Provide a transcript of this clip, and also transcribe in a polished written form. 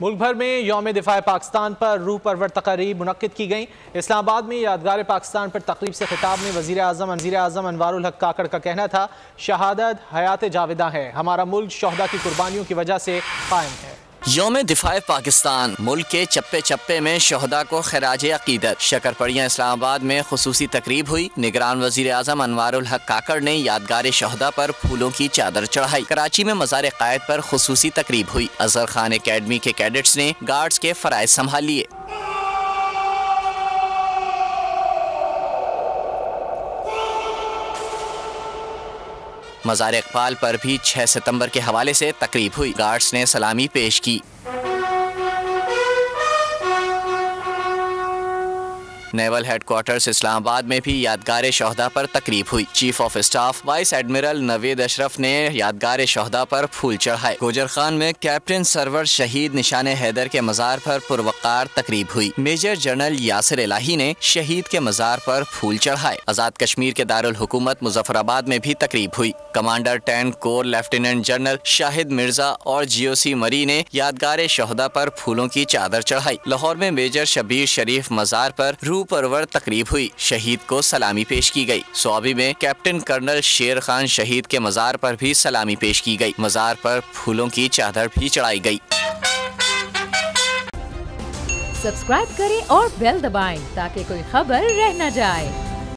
मुल्क भर में यौम दिफाए पाकिस्तान पर रूह परवर तकरीब मुनक्किद की गई। इस्लामाबाद में यादगार पाकिस्तान पर तकरीब से खिताब में वज़ीर आज़म अनवारुल हक काकड़ का कहना था, शहादत हयात जाविदा है, हमारा मुल्क शहदा की कुर्बानियों की वजह से कायम है। यौम दिफाए पाकिस्तान मुल्क के चप्पे चप्पे में शहदा को खराज अकीदत। शकरपड़ियाँ इस्लामाबाद में खुसूसी तकरीब हुई। निगरान वज़ीर आज़म अनवारुल हक काकड़ ने यादगार शहदा पर फूलों की चादर चढ़ाई। कराची में मज़ार कायद पर खुसूसी तकरीब हुई। अजहर खान एकेडमी के कैडेट्स ने गार्ड्स के फराइज संभाल लिए। मज़ार इकबाल पर भी 6 सितंबर के हवाले से तकरीब हुई। गार्ड्स ने सलामी पेश की। नेवल हेडक्वार्टर्स इस्लामाबाद में भी यादगार शहदा पर तकरीब हुई। Chief of staff vice admiral Naveed Ashraf ने यादगार शहदा पर फूल चढ़ाए। गोजर खान में कैप्टन सरवर शहीद निशान हैदर के मज़ार पर पुरवकार तकरीब हुई। मेजर जनरल यासिर इलाही ने शहीद के मज़ार पर फूल चढ़ाए। आज़ाद कश्मीर के दारुल हुकूमत मुजफ्फराबाद में भी तकरीब हुई। Commander 10 core lieutenant general Shahid Mirza और GOC मरी ने यादगार शहदा पर फूलों की चादर चढ़ाई। लाहौर में मेजर शबीर शरीफ मज़ार पर रूह परवर तकरीब हुई। शहीद को सलामी पेश की गई। स्वाबी में कैप्टन कर्नल शेर खान शहीद के मज़ार पर भी सलामी पेश की गई। मज़ार पर फूलों की चादर भी चढ़ाई गई। सब्सक्राइब करें और बेल दबाएं ताकि कोई खबर रह न जाए।